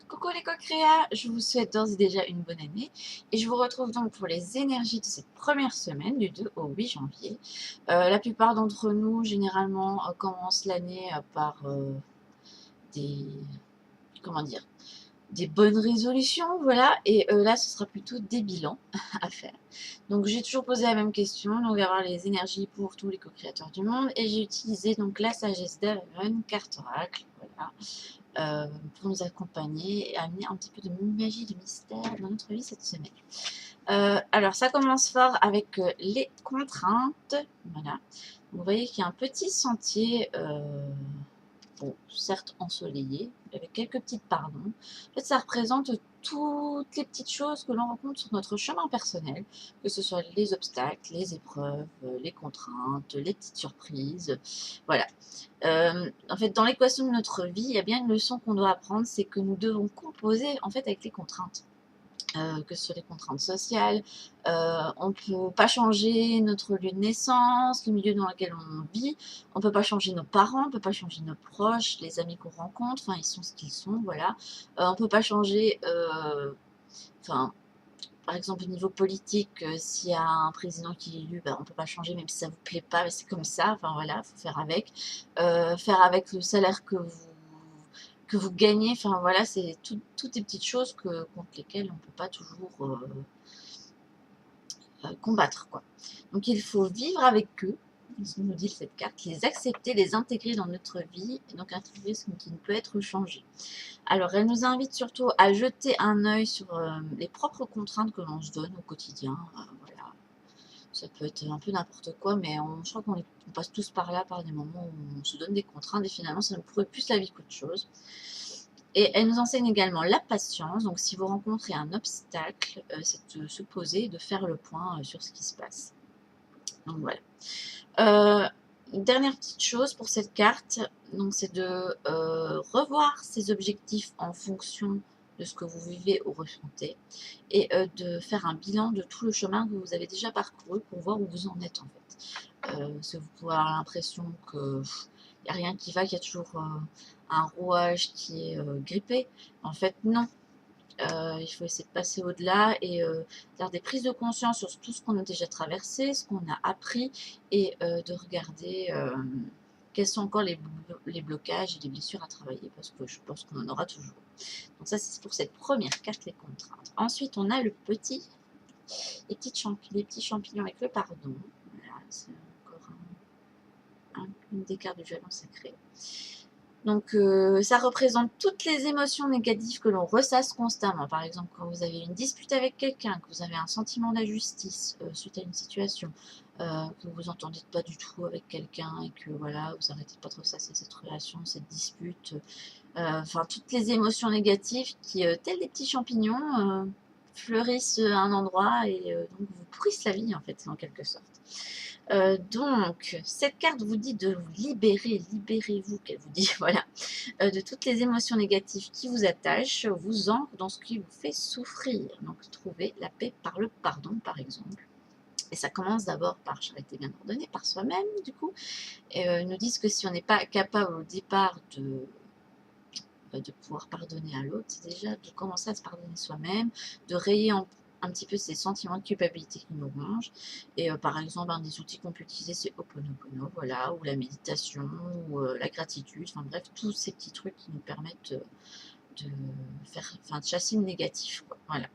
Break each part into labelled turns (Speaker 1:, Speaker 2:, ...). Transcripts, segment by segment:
Speaker 1: Coucou les co-créas, je vous souhaite d'ores et déjà une bonne année et je vous retrouve donc pour les énergies de cette première semaine du 2 au 8 janvier. La plupart d'entre nous généralement commencent l'année par des, comment dire, des bonnes résolutions, voilà, et là ce sera plutôt des bilans à faire. Donc j'ai toujours posé la même question, donc avoir les énergies pour tous les co-créateurs du monde et j'ai utilisé donc la sagesse d'Aven, carte oracle, voilà, pour nous accompagner et amener un petit peu de magie, de mystère dans notre vie cette semaine. Alors ça commence fort avec les contraintes, voilà. Vous voyez qu'il y a un petit sentier, bon, certes ensoleillé, avec quelques petites pardons. En fait, ça représente toutes les petites choses que l'on rencontre sur notre chemin personnel, que ce soit les obstacles, les épreuves, les contraintes, les petites surprises, voilà. En fait, dans l'équation de notre vie, il y a bien une leçon qu'on doit apprendre, c'est que nous devons composer en fait avec les contraintes. Que ce soit les contraintes sociales, on ne peut pas changer notre lieu de naissance, le milieu dans lequel on vit, on ne peut pas changer nos parents, on ne peut pas changer nos proches, les amis qu'on rencontre, enfin ils sont ce qu'ils sont, voilà. On ne peut pas changer, enfin par exemple au niveau politique, s'il y a un président qui est élu, bah, on ne peut pas changer même si ça ne vous plaît pas, mais c'est comme ça, enfin voilà, il faut faire avec. Faire avec le salaire que vous gagnez, enfin voilà, c'est toutes les petites choses contre lesquelles on ne peut pas toujours combattre, quoi. Donc il faut vivre avec eux, nous dit cette carte, les accepter, les intégrer dans notre vie, et donc intégrer ce qui ne peut être changé. Alors elle nous invite surtout à jeter un œil sur les propres contraintes que l'on se donne au quotidien, voilà. Ça peut être un peu n'importe quoi, mais je crois qu'on passe tous par là, par des moments où on se donne des contraintes, et finalement ça nous pourrait plus la vie qu'autre chose. Et elle nous enseigne également la patience. Donc, si vous rencontrez un obstacle, c'est de se poser et de faire le point sur ce qui se passe. Donc, voilà. Une dernière petite chose pour cette carte, c'est de revoir ses objectifs en fonction de ce que vous vivez ou ressentez et de faire un bilan de tout le chemin que vous avez déjà parcouru pour voir où vous en êtes en fait. Parce que vous pouvez avoir l'impression que n'y a rien qui va, qu'il y a toujours un rouage qui est grippé. En fait, non. Il faut essayer de passer au-delà et faire des prises de conscience sur tout ce qu'on a déjà traversé, ce qu'on a appris et de regarder quels sont encore les blocages et les blessures à travailler parce que je pense qu'on en aura toujours. Donc ça, c'est pour cette première carte, les contraintes. Ensuite, on a les petits champignons avec le pardon. Voilà, c'est encore une des cartes du jalon sacré. Donc, ça représente toutes les émotions négatives que l'on ressasse constamment. Par exemple, quand vous avez une dispute avec quelqu'un, que vous avez un sentiment d'injustice suite à une situation, que vous n'entendez pas du tout avec quelqu'un et que voilà, vous arrêtez pas de ressasser cette relation, cette dispute. Enfin, toutes les émotions négatives qui, tels des petits champignons, fleurissent à un endroit et donc vous pourrissent la vie en fait, en quelque sorte. Donc, cette carte vous dit de vous libérer, libérez-vous, qu'elle vous dit, voilà, de toutes les émotions négatives qui vous attachent, vous ancrent dans ce qui vous fait souffrir. Donc, trouver la paix par le pardon, par exemple. Et ça commence d'abord par charité bien ordonnée, par soi-même, du coup. Et nous disent que si on n'est pas capable au départ de pouvoir pardonner à l'autre, c'est déjà de commencer à se pardonner soi-même, de rayer un petit peu ces sentiments de culpabilité qui nous rongent. Et par exemple, un des outils qu'on peut utiliser, c'est Ho'oponopono, voilà, ou la méditation, ou la gratitude, enfin bref, tous ces petits trucs qui nous permettent de chasser le négatif, quoi. Voilà.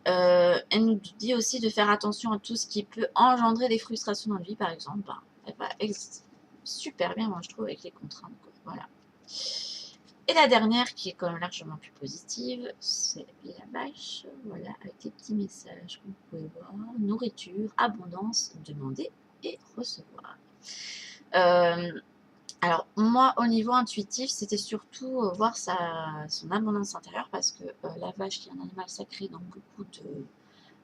Speaker 1: Elle nous dit aussi de faire attention à tout ce qui peut engendrer des frustrations dans la vie, par exemple. Elle va super bien, moi je trouve, avec les contraintes, quoi. Voilà. Et la dernière, qui est quand même largement plus positive, c'est la vache, voilà, avec les petits messages que vous pouvez voir. Nourriture, abondance, demander et recevoir. Alors moi, au niveau intuitif, c'était surtout voir son abondance intérieure parce que la vache, qui est un animal sacré dans beaucoup de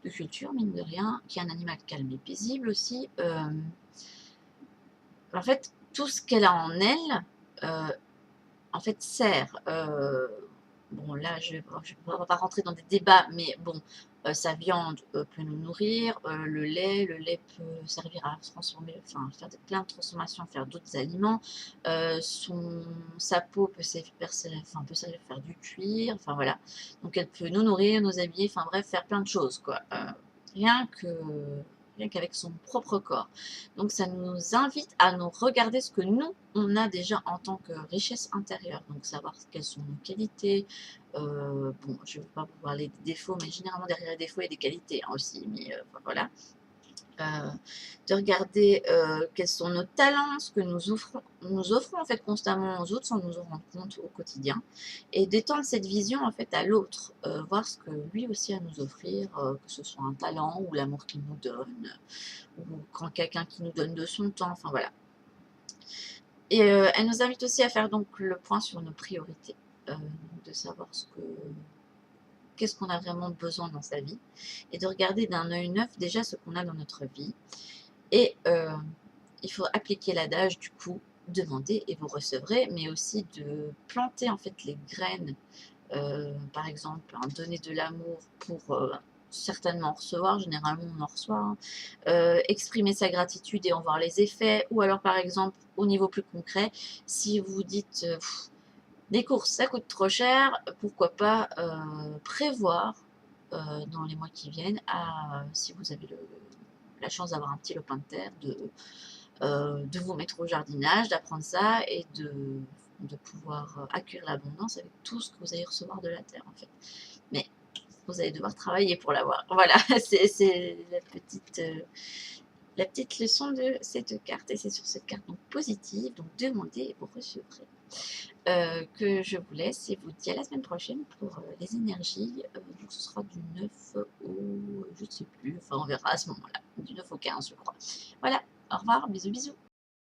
Speaker 1: cultures, mine de rien, qui est un animal calme et paisible aussi, en fait, tout ce qu'elle a en elle, en fait, sert bon là je ne vais pas rentrer dans des débats, mais bon, sa viande peut nous nourrir, le lait peut servir à transformer, enfin faire plein de transformations, faire d'autres aliments, sa peau peut servir, enfin, peut servir à faire du cuir, enfin voilà. Donc elle peut nous nourrir, nous habiller, enfin bref, faire plein de choses quoi. Rien que rien qu'avec son propre corps. Donc ça nous invite à nous regarder ce que nous, on a déjà en tant que richesse intérieure. Donc savoir quelles sont nos qualités. Bon, je ne vais pas vous parler des défauts, mais généralement derrière les défauts, il y a des qualités hein, aussi. Mais enfin, voilà. Euh, de regarder quels sont nos talents, ce que nous offrons en fait constamment aux autres sans nous en rendre compte au quotidien, et d'étendre cette vision en fait à l'autre, voir ce que lui aussi a à nous offrir, que ce soit un talent ou l'amour qu'il nous donne, ou quand quelqu'un qui nous donne de son temps, enfin voilà. Et elle nous invite aussi à faire donc le point sur nos priorités, de savoir qu'est-ce qu'on a vraiment besoin dans sa vie, et de regarder d'un œil neuf déjà ce qu'on a dans notre vie. Et il faut appliquer l'adage du coup, demandez et vous recevrez, mais aussi de planter en fait les graines, par exemple, hein, donner de l'amour pour certainement recevoir, généralement on en reçoit, hein, exprimer sa gratitude et en voir les effets, ou alors par exemple au niveau plus concret, si vous dites des courses ça coûte trop cher, pourquoi pas prévoir dans les mois qui viennent, si vous avez la chance d'avoir un petit lopin de terre, de vous mettre au jardinage, d'apprendre ça et de pouvoir accueillir l'abondance avec tout ce que vous allez recevoir de la terre en fait. Mais vous allez devoir travailler pour l'avoir. Voilà, c'est la petite leçon de cette carte. Et c'est sur cette carte donc positive, donc demandez et vous recevrez, que je vous laisse et vous dis à la semaine prochaine pour les énergies. Donc ce sera du 9 au, je ne sais plus, enfin on verra à ce moment-là, du 9 au 15 je crois. Voilà, au revoir, bisous bisous.